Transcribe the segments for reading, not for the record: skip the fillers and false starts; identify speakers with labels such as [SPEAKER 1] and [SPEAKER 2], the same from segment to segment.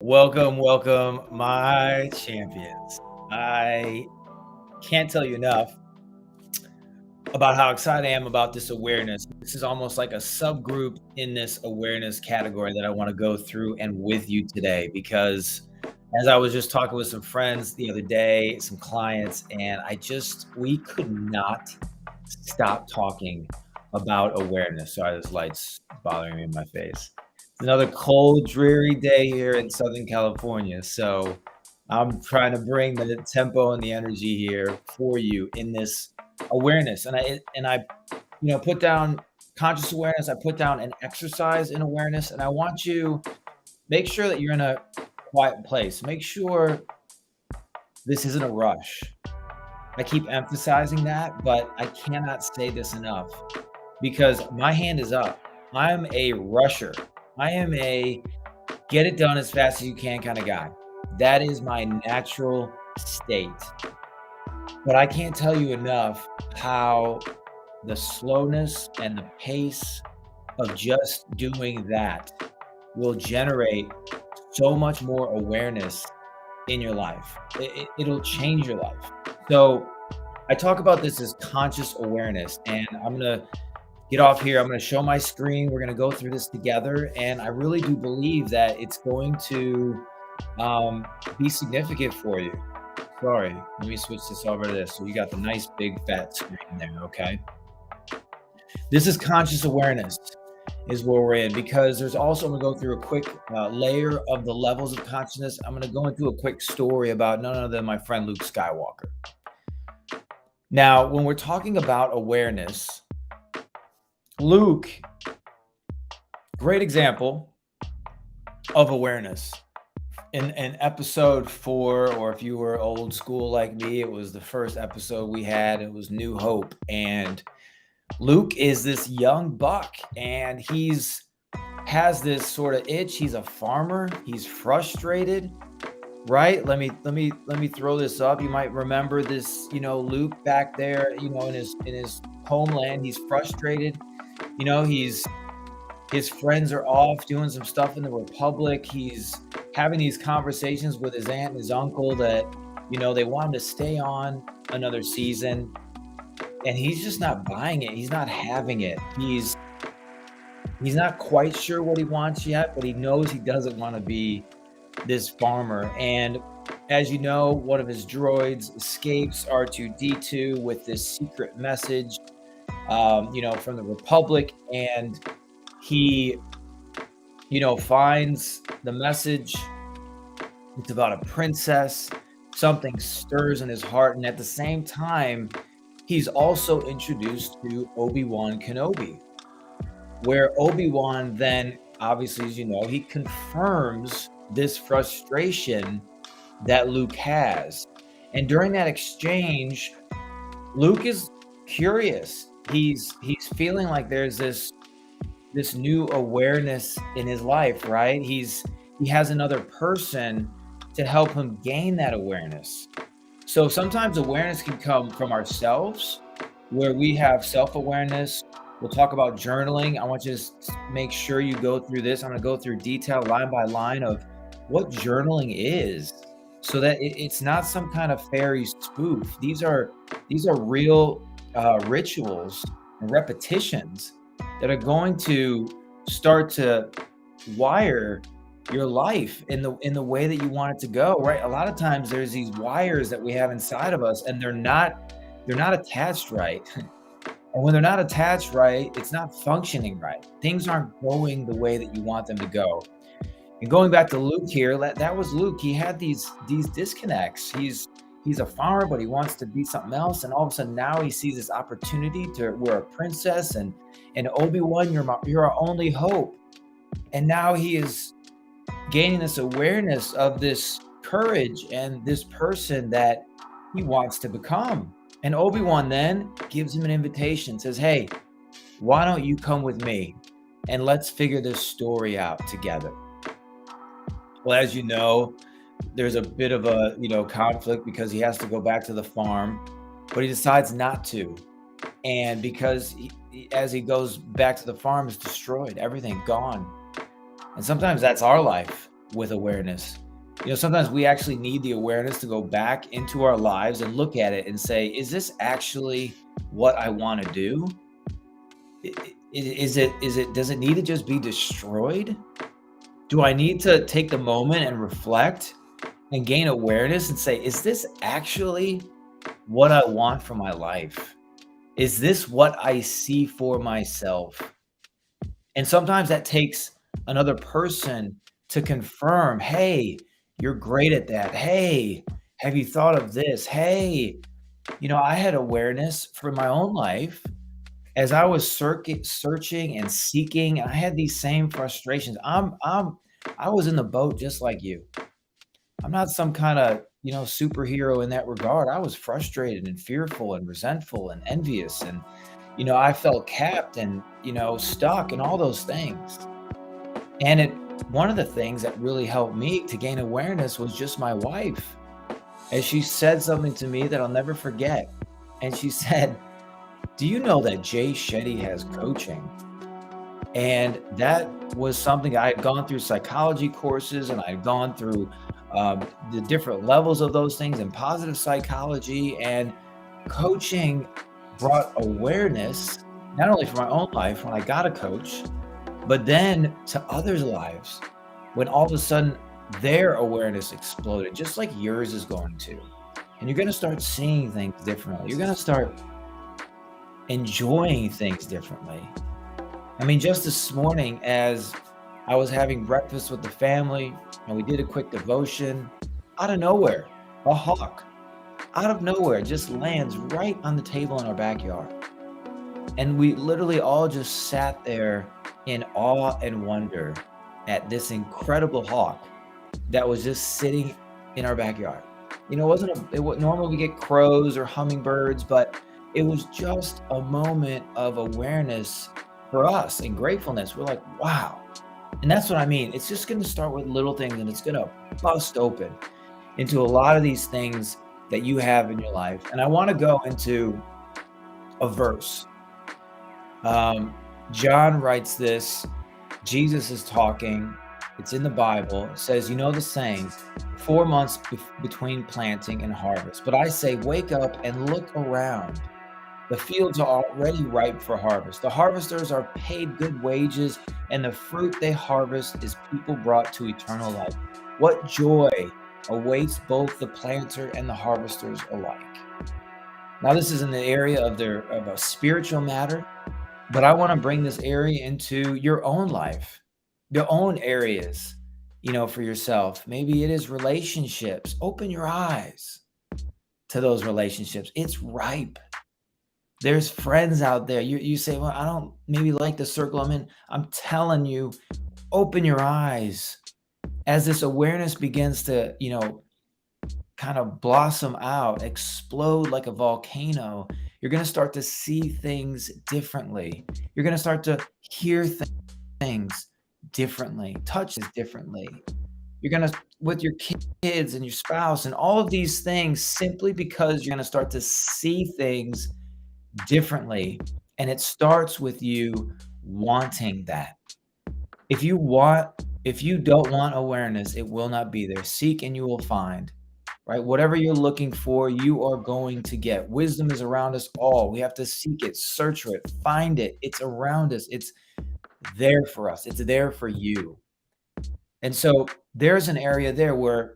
[SPEAKER 1] Welcome, my champions. I can't tell you enough about how excited I am about this awareness. This is almost like a subgroup in this awareness category that I want to go through and with you today, because as I was just talking with some friends the other day, some clients, and we could not stop talking about awareness. Sorry, this light's bothering me in my face. It's another cold, dreary day here in Southern California. So I'm trying to bring the tempo and the energy here for you in this awareness. And I put down conscious awareness. I put down an exercise in awareness, and I want you make sure that you're in a quiet place. Make sure this isn't a rush. I keep emphasizing that, but I cannot say this enough because my hand is up. I'm a rusher. I am a get it done as fast as you can kind of guy. That is my natural state. But I can't tell you enough how the slowness and the pace of just doing that will generate so much more awareness in your life. It'll change your life. So I talk about this as conscious awareness, and I'm going to get off here. I'm going to show my screen. We're going to go through this together. And I really do believe that it's going to be significant for you. Sorry, let me switch this over to this. So you got the nice big fat screen there, okay? This is conscious awareness is where we're in, because there's also, I'm going to go through a quick layer of the levels of consciousness. I'm going to go into a quick story about none other than my friend Luke Skywalker. Now, when we're talking about awareness, Luke, great example of awareness. In episode 4, or if you were old school like me, it was the first episode we had. It was New Hope. And Luke is this young buck, and has this sort of itch. He's a farmer. He's frustrated, right? Let me throw this up. You might remember this, Luke back there, in his homeland. He's frustrated. His friends are off doing some stuff in the Republic. He's having these conversations with his aunt and his uncle that, they want him to stay on another season. And he's just not buying it. He's not having it. He's not quite sure what he wants yet, but he knows he doesn't want to be this farmer. And as you know, one of his droids escapes R2-D2 with this secret message, from the Republic. And he, finds the message. It's about a princess. Something stirs in his heart. And at the same time, he's also introduced to Obi-Wan Kenobi, where Obi-Wan then, obviously, as you know, he confirms this frustration that Luke has. And during that exchange, Luke is curious. He's feeling like there's this new awareness in his life, right? He has another person to help him gain that awareness. So sometimes awareness can come from ourselves, where we have self-awareness. We'll talk about journaling. I want you to make sure you go through this. I'm going to go through detail line by line of what journaling is, so that it's not some kind of fairy spoof. These are real rituals and repetitions that are going to start to wire your life in the way that you want it to go, right? A lot of times there's these wires that we have inside of us, and they're not attached right. And when they're not attached right, it's not functioning right. Things aren't going the way that you want them to go. And going back to Luke here, that was Luke. He had these disconnects. He's a farmer, but he wants to be something else. And all of a sudden now he sees this opportunity to wear a princess, and Obi-Wan, you're our only hope. And now he is gaining this awareness of this courage and this person that he wants to become. And Obi-Wan then gives him an invitation, says, hey, why don't you come with me and let's figure this story out together? Well, as you know, there's a bit of a, conflict, because he has to go back to the farm, but he decides not to. And because as he goes back to the farm, it's destroyed, everything gone. And sometimes that's our life. with awareness. Sometimes we actually need the awareness to go back into our lives and look at it and say, is this actually what I want to do? Does it need to just be destroyed? Do I need to take the moment and reflect and gain awareness and say, is this actually what I want for my life? Is this what I see for myself? And sometimes that takes another person to confirm, hey, you're great at that. Hey, have you thought of this? Hey, I had awareness for my own life as I was searching and seeking, and I had these same frustrations. I was in the boat just like you. I'm not some kind of, superhero in that regard. I was frustrated and fearful and resentful and envious, and I felt capped and, stuck and all those things. And one of the things that really helped me to gain awareness was just my wife. And she said something to me that I'll never forget. And she said, "Do you know that Jay Shetty has coaching?" And that was something I had gone through psychology courses, and I had gone through the different levels of those things in positive psychology, and coaching brought awareness, not only for my own life when I got a coach, but then to others' lives when all of a sudden their awareness exploded, just like yours is going to. And you're going to start seeing things differently. You're going to start enjoying things differently. I mean, just this morning, as I was having breakfast with the family and we did a quick devotion, out of nowhere, a hawk, out of nowhere, just lands right on the table in our backyard. And we literally all just sat there in awe and wonder at this incredible hawk that was just sitting in our backyard. Normally we get crows or hummingbirds, but it was just a moment of awareness for us and gratefulness. We're like, wow. And that's what I mean. It's just going to start with little things, and it's going to bust open into a lot of these things that you have in your life. And I want to go into a verse. John writes this. Jesus is talking. It's in the Bible. It says, the saying, 4 months between planting and harvest. But I say, wake up and look around. The fields are already ripe for harvest. The harvesters are paid good wages, and the fruit they harvest is people brought to eternal life. What joy awaits both the planter and the harvesters alike. Now, this is in the area of a spiritual matter, but I want to bring this area into your own life, your own areas, for yourself. Maybe it is relationships. Open your eyes to those relationships. It's ripe. There's friends out there. You say, well, I don't maybe like the circle I'm in. I'm telling you, open your eyes as this awareness begins to, kind of blossom out, explode like a volcano. You're going to start to see things differently. You're going to start to hear things differently, touch things differently. You're going to, with your kids and your spouse and all of these things, simply because you're going to start to see things differently. And it starts with you wanting that. If you don't want awareness, it will not be there. Seek and you will find, right? Whatever you're looking for, you are going to get. Wisdom is around us all. We have to seek it, search for it, find it. It's around us. It's there for us. It's there for you. And so there's an area there where,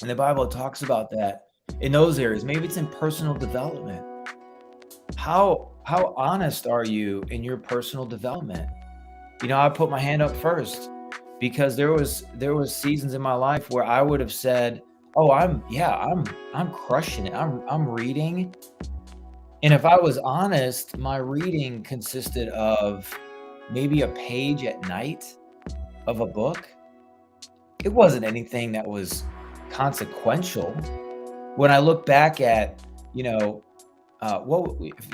[SPEAKER 1] and the Bible talks about that in those areas. Maybe it's in personal development. How honest are you in your personal development? I put my hand up first because there was seasons in my life where I would have said, "Oh, I'm crushing it. I'm reading." And if I was honest, my reading consisted of maybe a page at night of a book. It wasn't anything that was consequential. When I look back at, if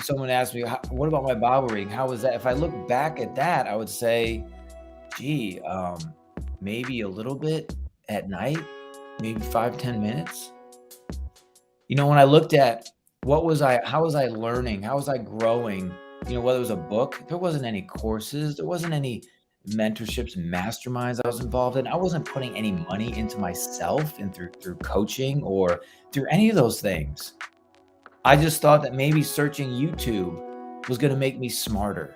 [SPEAKER 1] someone asked me, what about my Bible reading? How was that? If I look back at that, I would say, gee, maybe a little bit at night, maybe 5-10 minutes. When I looked at how was I learning? How was I growing? Whether it was a book, there wasn't any courses, there wasn't any mentorships and masterminds I was involved in, I wasn't putting any money into myself and through coaching or through any of those things. I just thought that maybe searching YouTube was gonna make me smarter.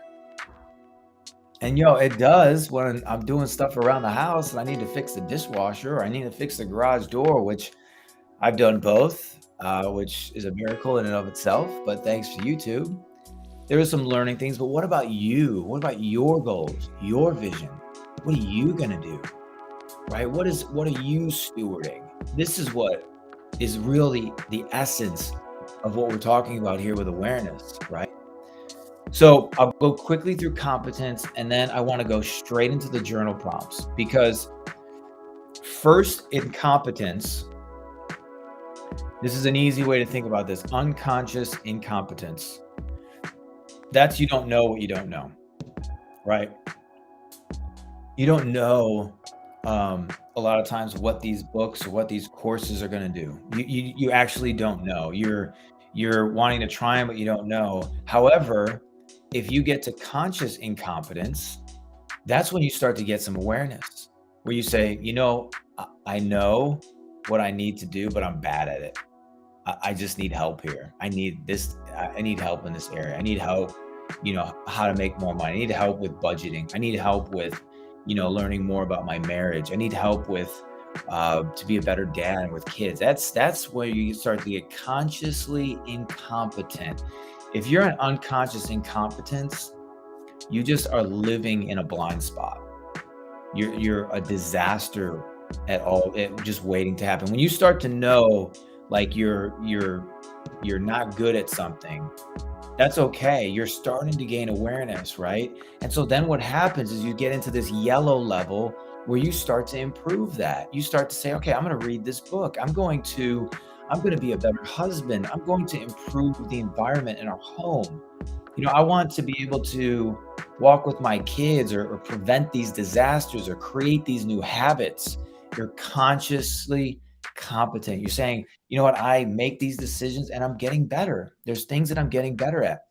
[SPEAKER 1] And, it does when I'm doing stuff around the house and I need to fix the dishwasher or I need to fix the garage door, which I've done both, which is a miracle in and of itself, but thanks to YouTube. There are some learning things, but what about you? What about your goals, your vision? What are you gonna do, right? What are you stewarding? This is what is really the essence of what we're talking about here with awareness, right? So I'll go quickly through competence, and then I want to go straight into the journal prompts because first in competence, this is an easy way to think about this: unconscious incompetence. That's you don't know what you don't know, right? You don't know a lot of times what these books or what these courses are going to do. You actually don't know. You're wanting to try them, but you don't know. However, if you get to conscious incompetence, that's when you start to get some awareness where you say, I know what I need to do, but I'm bad at it. I just need help here. I need this. I need help in this area. I need help, how to make more money. I need help with budgeting. I need help with, learning more about my marriage. I need help with, to be a better dad with kids. That's where you start to get consciously incompetent. If you're an unconscious incompetence, you just are living in a blind spot. You're a disaster at all, just waiting to happen. When you start to know, like you're not good at something, that's okay. You're starting to gain awareness, right? And so then what happens is you get into this yellow level where you start to improve that. You start to say, okay, I'm going to read this book. I'm going to be a better husband. I'm going to improve the environment in our home. I want to be able to walk with my kids or prevent these disasters or create these new habits. You're consciously competent. You're saying, you know what, I make these decisions and I'm getting better. There's things that I'm getting better at.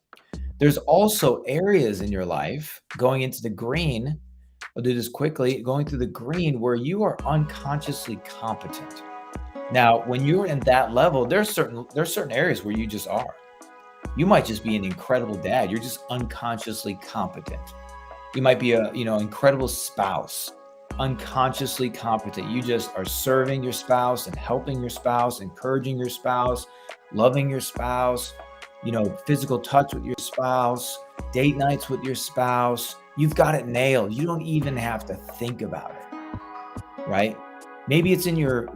[SPEAKER 1] There's also areas in your life going into the green. I'll do this quickly, going through the green where you are unconsciously competent. Now, when you're in that level, there's certain areas where you just are. You might just be an incredible dad. You're just unconsciously competent. You might be a, incredible spouse, unconsciously competent. You just are serving your spouse and helping your spouse, encouraging your spouse, loving your spouse, physical touch with your spouse, date nights with your spouse. You've got it nailed. You don't even have to think about it, right? Maybe it's in your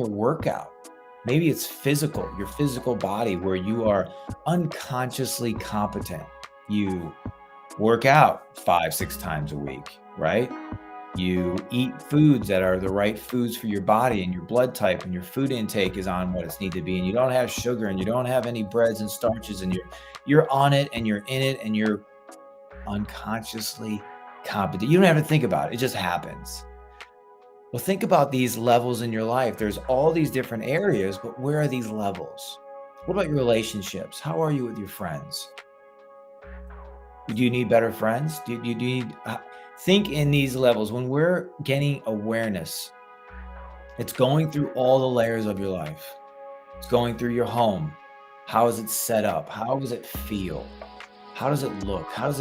[SPEAKER 1] workout. Maybe it's physical, your physical body where you are unconsciously competent. You work out 5-6 times a week, right? You eat foods that are the right foods for your body and your blood type, and your food intake is on what it's need to be. And you don't have sugar and you don't have any breads and starches, and you're on it and you're in it and you're unconsciously competent. You don't have to think about it. It just happens. Well, think about these levels in your life. There's all these different areas, but where are these levels? What about your relationships? How are you with your friends? Do you need better friends? Do you need, think in these levels. When we're getting awareness, it's going through all the layers of your life. It's going through your home. How is it set up? How does it feel? How does it look? How does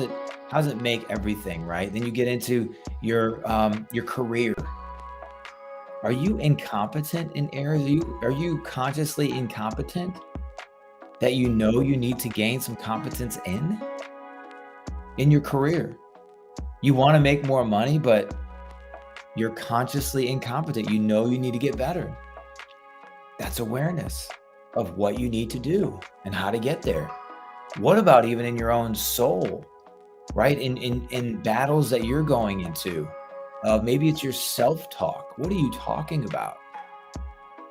[SPEAKER 1] it make everything, right? Then you get into your career. Are you incompetent in areas? Are you consciously incompetent that you need to gain some competence in your career? You want to make more money, but you're consciously incompetent. You need to get better. That's awareness of what you need to do and how to get there. What about even in your own soul, right? In battles that you're going into? Maybe it's your self-talk. What are you talking about?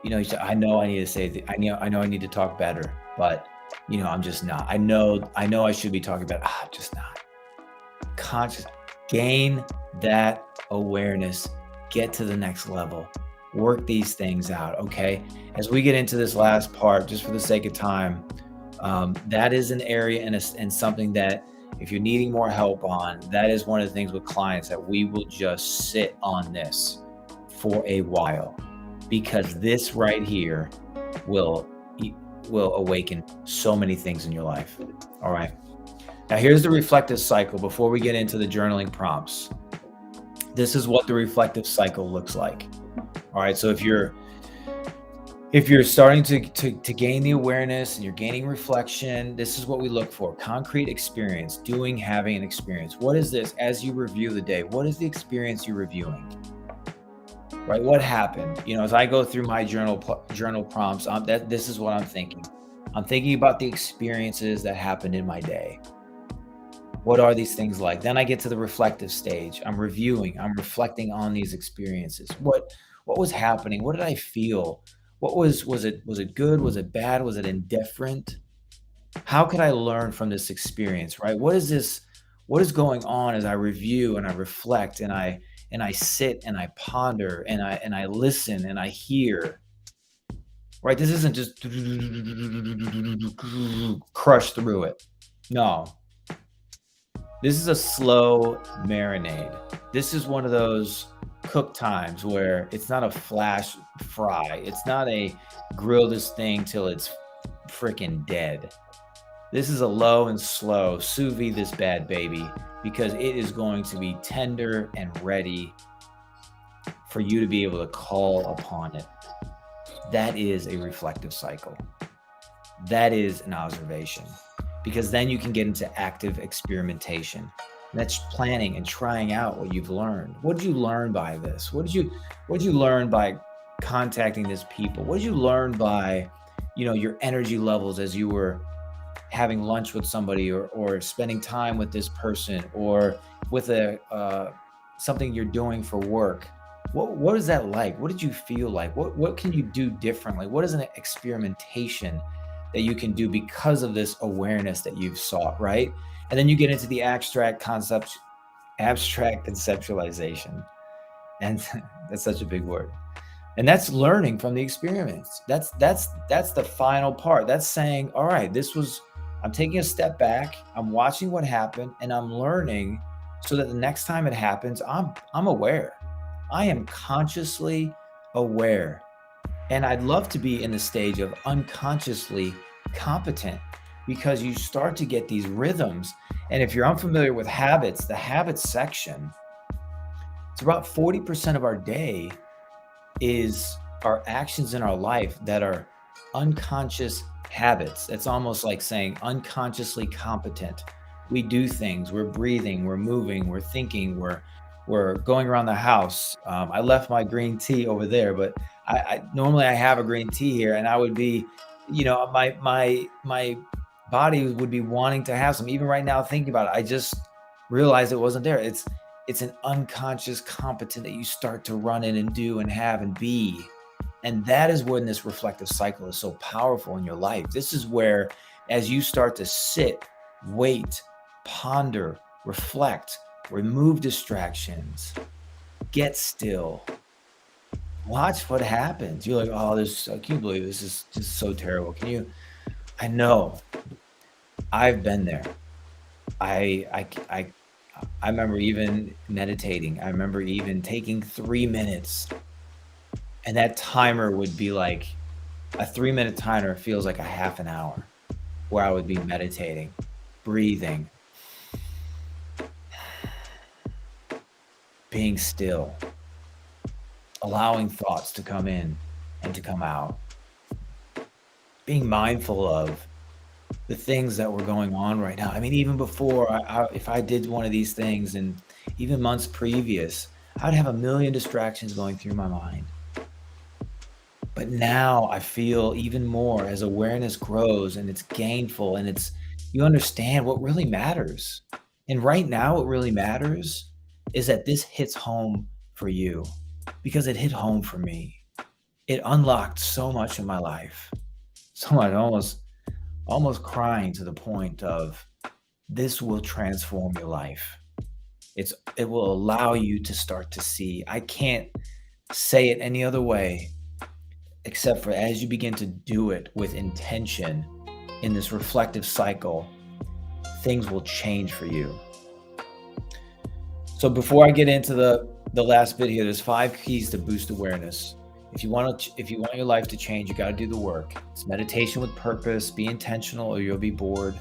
[SPEAKER 1] You say, I know I need to say, I know I need to talk better, but I'm just not. I know I should be talking better. I'm just not. Conscious, gain that awareness, get to the next level, work these things out. Okay. As we get into this last part, just for the sake of time, that is an area and something that if you're needing more help on, that is one of the things with clients that we will just sit on this for a while, because this right here will awaken so many things in your life. All right. Now here's the reflective cycle before we get into the journaling prompts. This is what the reflective cycle looks like. All right. So if you're starting to gain the awareness and you're gaining reflection, this is what we look for. Concrete experience, doing, having an experience. What is this as you review the day? What is the experience you're reviewing? Right? What happened? As I go through my journal prompts, this is what I'm thinking. I'm thinking about the experiences that happened in my day. What are these things like? Then I get to the reflective stage. I'm reviewing, I'm reflecting on these experiences. What was happening? What did I feel? What was it good? Was it bad? Was it indifferent? How could I learn from this experience, right? What is going on as I review and I reflect and I sit and I ponder and I listen and I hear, right? This isn't just crush through it. No. This is a slow marinade. This is one of those cook times where it's not a flash fry. It's not a grill this thing till it's freaking dead. This is a low and slow sous vide this bad baby, because it is going to be tender and ready for you to be able to call upon it. That is a reflective cycle. That is an observation, because then you can get into active experimentation. That's planning and trying out what you've learned. What did you learn by this? What did you learn by contacting these people? What did you learn by, your energy levels as you were having lunch with somebody or spending time with this person or with something you're doing for work? What is that like? What did you feel like? What can you do differently? What is an experimentation that you can do because of this awareness that you've sought, right? And then you get into the abstract conceptualization. And that's such a big word. And that's learning from the experiments. That's the final part. That's saying, all right, I'm taking a step back, I'm watching what happened, and I'm learning so that the next time it happens, I'm aware. I am consciously aware. And I'd love to be in the stage of unconsciously competent, because you start to get these rhythms. And if you're unfamiliar with habits, the habits section, it's about 40% of our day is our actions in our life that are unconscious habits. It's almost like saying unconsciously competent. We do things, we're breathing, we're moving, we're thinking, we're going around the house. I left my green tea over there, but I normally I have a green tea here, and I would be, my body would be wanting to have some. Even right now, thinking about it, I just realized it wasn't there. It's an unconscious competent that you start to run in and do and have and be. And that is when this reflective cycle is so powerful in your life. This is where, as you start to sit, wait, ponder, reflect, remove distractions, get still, watch what happens. You're like, oh, can you believe this is just so terrible? I know. I've been there. I remember even meditating. I remember even taking 3 minutes, and that timer would be like a 3-minute timer feels like a half an hour, where I would be meditating, breathing, being still, allowing thoughts to come in and to come out, being mindful of the things that were going on right now. I mean, even before, if I did one of these things, and even months previous, I'd have a million distractions going through my mind. But now I feel even more as awareness grows and it's gainful and you understand what really matters. And right now, what really matters is that this hits home for you, because it hit home for me. It unlocked so much in my life. So much, almost crying to the point of, this will transform your life. It will allow you to start to see. I can't say it any other way, except for as you begin to do it with intention in this reflective cycle, things will change for you. So before I get into the last bit here, there's 5 keys to boost awareness. If you want your life to change, you got to do the work. It's meditation with purpose. Be intentional, or you'll be bored.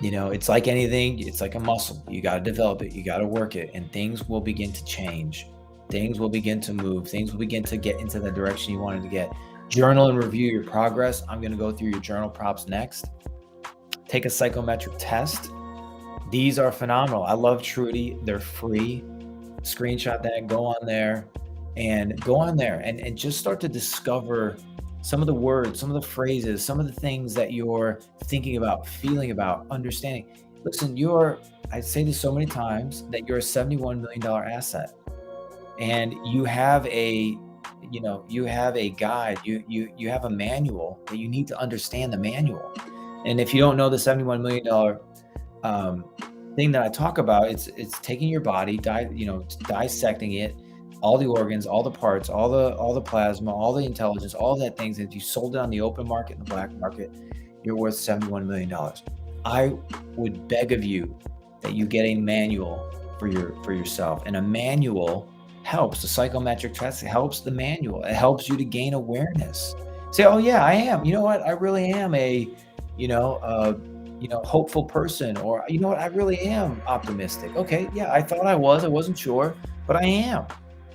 [SPEAKER 1] You know, it's like anything. It's like a muscle. You got to develop it. You got to work it, and things will begin to change. Things will begin to move. Things will begin to get into the direction you wanted to get. Journal and review your progress. I'm going to go through your journal prompts next. Take a psychometric test. These are phenomenal. I love Trudy. They're free. Screenshot that, go on there and just start to discover some of the words, some of the phrases, some of the things that you're thinking about, feeling about, understanding. Listen, I say this so many times, that you're a $71 million asset, and you have a guide, you have a manual that you need to understand the manual. And if you don't know the $71 million thing that I talk about, it's taking your body, dissecting it, all the organs, all the parts, all the plasma, all the intelligence, all that things. If you sold it on the open market and the black market, you're worth $71 million. I would beg of you that you get a manual for yourself. And a manual helps. The psychometric test helps the manual. It helps you to gain awareness. Say, oh yeah, I am. You know what? I really am a hopeful person, or you know what? I really am optimistic. Okay, yeah, I thought I wasn't sure, but I am.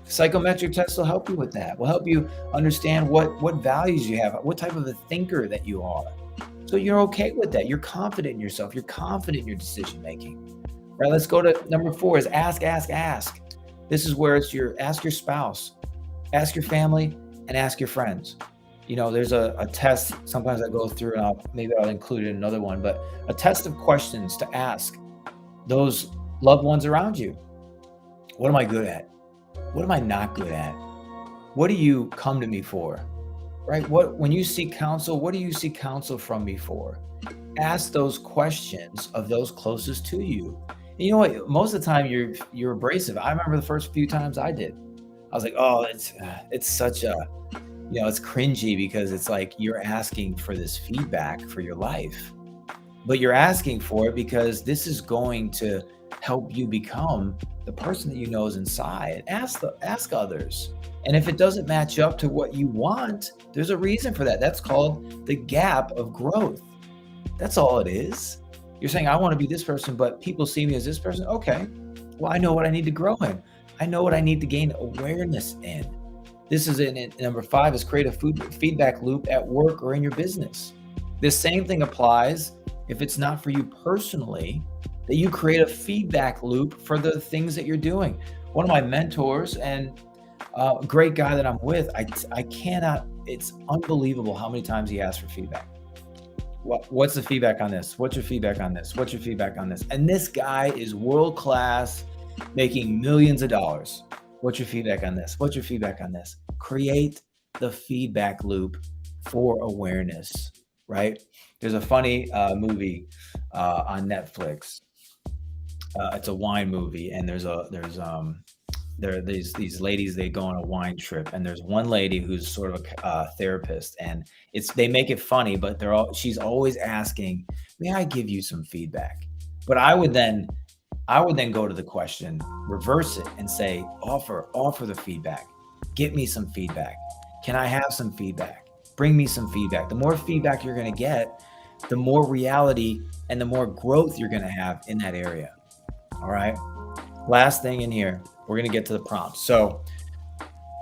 [SPEAKER 1] Psychometric tests will help you with that. Will help you understand what values you have, what type of a thinker that you are. So you're okay with that. You're confident in yourself. You're confident in your decision making. Right? Let's go to number 4 is ask. This is where it's ask your spouse, ask your family, and ask your friends. You know, there's a test sometimes I go through, and maybe I'll include it in another one, but a test of questions to ask those loved ones around you. What am I good at? What am I not good at? What do you come to me for? Right? When you seek counsel, what do you seek counsel from me for? Ask those questions of those closest to you. And you know what? Most of the time you're abrasive. I remember the first few times I did. I was like, oh, it's such a, it's cringy, because it's like you're asking for this feedback for your life, but you're asking for it because this is going to help you become the person that you know is inside. Ask others. And if it doesn't match up to what you want, there's a reason for that. That's called the gap of growth. That's all it is. You're saying, I want to be this person, but people see me as this person. Okay, well, I know what I need to grow in. I know what I need to gain awareness in. This is number 5 is create a feedback loop at work or in your business. This same thing applies if it's not for you personally, that you create a feedback loop for the things that you're doing. One of my mentors and a great guy that I'm with, I cannot, it's unbelievable how many times he asks for feedback. What's the feedback on this? What's your feedback on this? What's your feedback on this? And this guy is world-class, making millions of dollars. What's your feedback on this? What's your feedback on this? Create the feedback loop for awareness, right? There's a funny movie on Netflix. It's a wine movie, and there are these ladies, they go on a wine trip, and there's one lady who's sort of a therapist, and they make it funny, but she's always asking, may I give you some feedback? But I would then go to the question, reverse it, and say, offer the feedback. Get me some feedback. Can I have some feedback? Bring me some feedback. The more feedback you're going to get, the more reality and the more growth you're going to have in that area. All right. Last thing in here, we're going to get to the prompts. So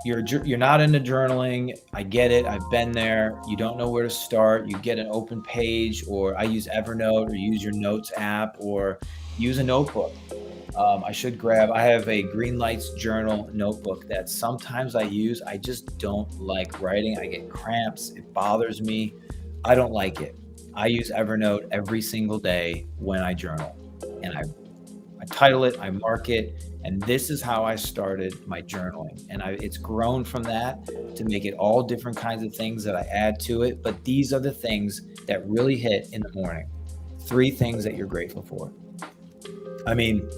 [SPEAKER 1] you're not into journaling. I get it. I've been there. You don't know where to start. You get an open page, or I use Evernote, or use your notes app, or use a notebook. I have a Green Lights journal notebook that sometimes I use. I just don't like writing. I get cramps. It bothers me. I don't like it. I use Evernote every single day when I journal, and I title it, I mark it, and this is how I started my journaling. And it's grown from that to make it all different kinds of things that I add to it. But these are the things that really hit in the morning. 3 things that you're grateful for. I mean,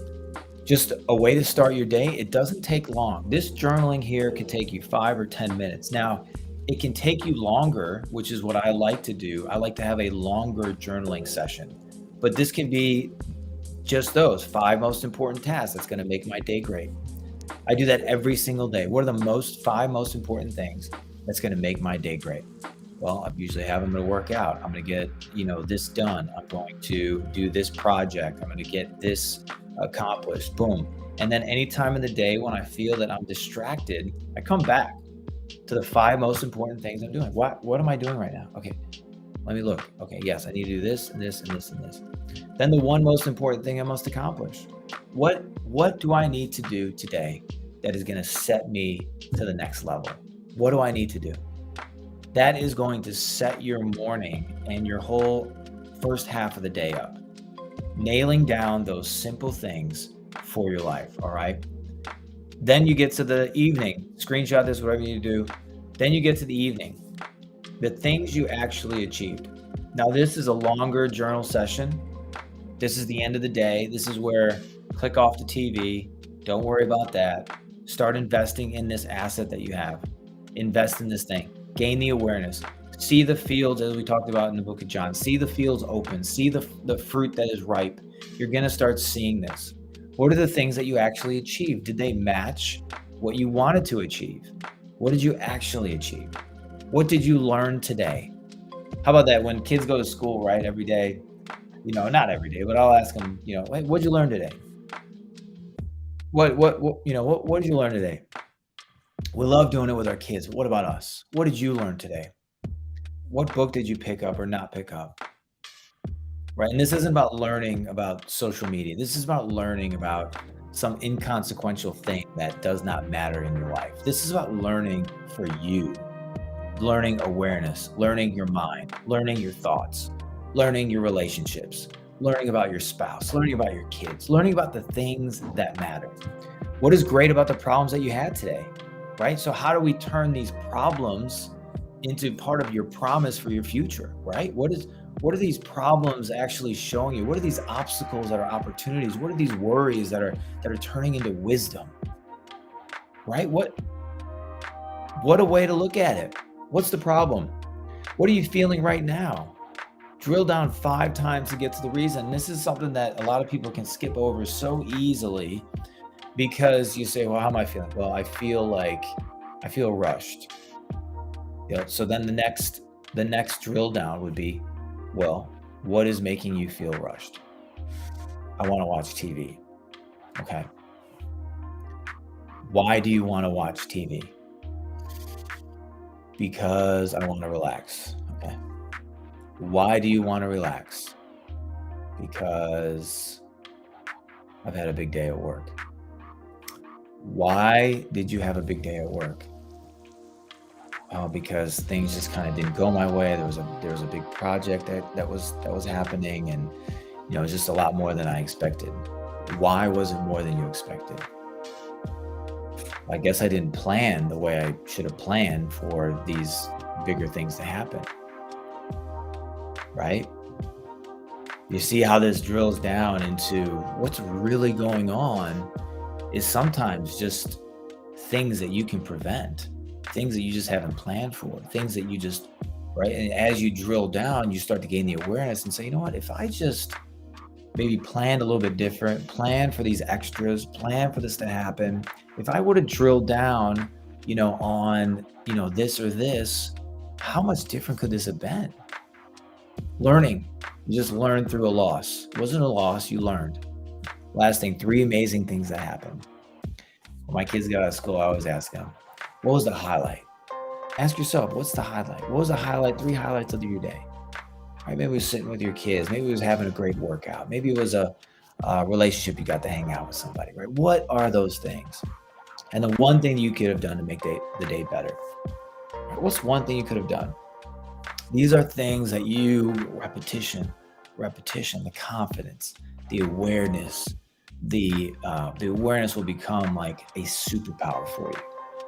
[SPEAKER 1] just a way to start your day. It doesn't take long. This journaling here could take you 5 or 10 minutes. Now, it can take you longer, which is what I like to do. I like to have a longer journaling session. But this can be just those 5 most important tasks that's gonna make my day great. I do that every single day. What are the 5 most important things that's gonna make my day great? Well, I usually have I'm gonna work out. I'm gonna get, this done. I'm going to do this project. I'm gonna get this accomplished. Boom. And then any time in the day when I feel that I'm distracted, I come back to the 5 most important things I'm doing. What am I doing right now? Okay, let me look. Okay, yes, I need to do this and this and this and this. Then the one most important thing I must accomplish. What do I need to do today that is going to set me to the next level? What do I need to do? That is going to set your morning and your whole first half of the day up. Nailing down those simple things for your life, all right? Then you get to the evening. Screenshot this, whatever you do. Then you get to the evening. The things you actually achieved. Now, this is a longer journal session. This is the end of the day. This is where click off the TV. Don't worry about that. Start investing in this asset that you have. Invest in this thing. Gain the awareness. See the fields, as we talked about in the book of John. See the fields open. See the fruit that is ripe. You're going to start seeing this. What are the things that you actually achieved? Did they match what you wanted to achieve? What did you actually achieve? What did you learn today? How about that? When kids go to school, right, every day, not every day, but I'll ask them, hey, what'd you learn today? What did you learn today? We love doing it with our kids. But what about us? What did you learn today? What book did you pick up or not pick up? Right? And this isn't about learning about social media. This is about learning about some inconsequential thing that does not matter in your life. This is about learning for you, learning awareness, learning your mind, learning your thoughts, learning your relationships, learning about your spouse, learning about your kids, learning about the things that matter. What is great about the problems that you had today, right? So how do we turn these problems into part of your promise for your future, right? What are these problems actually showing you? What are these obstacles that are opportunities? What are these worries that are turning into wisdom, right? What a way to look at it. What's the problem? What are you feeling right now? Drill down 5 times to get to the reason. This is something that a lot of people can skip over so easily because you say, well, how am I feeling? Well, I feel rushed. So then the next drill down would be, well, what is making you feel rushed? I want to watch TV. Okay. Why do you want to watch TV? Because I want to relax. Okay. Why do you want to relax? Because I've had a big day at work. Why did you have a big day at work? Because things just kind of didn't go my way. There was a big project that was happening, and it was just a lot more than I expected. Why was it more than you expected? I guess I didn't plan the way I should have planned for these bigger things to happen. Right? You see how this drills down into what's really going on is sometimes just things that you can prevent, things that you just haven't planned for, things that you just, right? And as you drill down, you start to gain the awareness and say, you know what, if I just maybe planned a little bit different, plan for these extras, plan for this to happen. If I would have drilled down, on, this or this, how much different could this have been? Learning. You just learned through a loss. It wasn't a loss, you learned. Last thing, 3 amazing things that happened. When my kids got out of school, I always ask them, what was the highlight? Ask yourself, what's the highlight? What was the highlight? 3 highlights of your day. Right? Maybe it was sitting with your kids. Maybe it was having a great workout. Maybe it was a relationship you got to hang out with somebody, right? What are those things? And the one thing you could have done to make the day better. Right? What's one thing you could have done? These are things that repetition, the confidence, the awareness, the awareness will become like a superpower for you.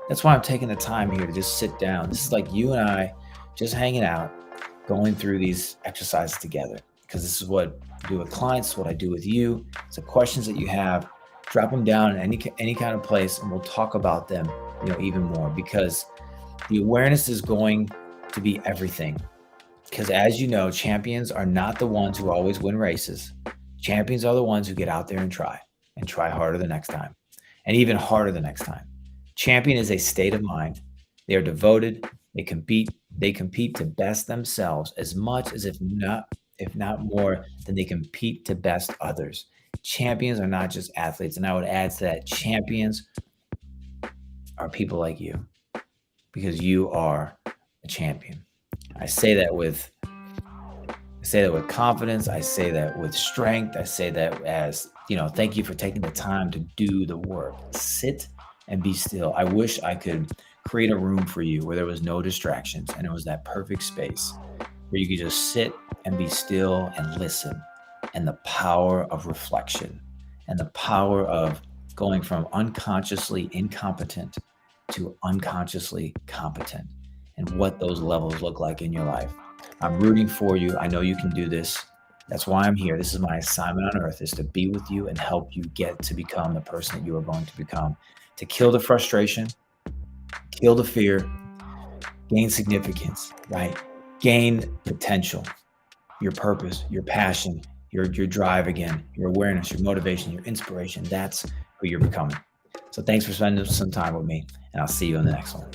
[SPEAKER 1] That's why I'm taking the time here to just sit down. This is like you and I just hanging out, going through these exercises together, because this is what I do with clients, what I do with you. It's the questions that you have, drop them down in any kind of place, and we'll talk about them, even more, because the awareness is going to be everything. Because as you know, champions are not the ones who always win races. Champions are the ones who get out there and try harder the next time, and even harder the next time. Champion is a state of mind. They are devoted. They compete to best themselves as much as if not more than they compete to best others. Champions are not just athletes, and I would add to that, champions are people like you because you are a champion. I say that with confidence. I say that with strength. I say that as, thank you for taking the time to do the work. Sit and be still. I wish I could create a room for you where there was no distractions and it was that perfect space where you could just sit and be still and listen. And the power of reflection and the power of going from unconsciously incompetent to unconsciously competent and what those levels look like in your life. I'm rooting for you. I know you can do this. That's why I'm here. This is my assignment on earth, is to be with you and help you get to become the person that you are going to become, to kill the frustration, kill the fear, gain significance, right? Gain potential, your purpose, your passion, your drive again, your awareness, your motivation, your inspiration. That's who you're becoming. So thanks for spending some time with me, and I'll see you in the next one.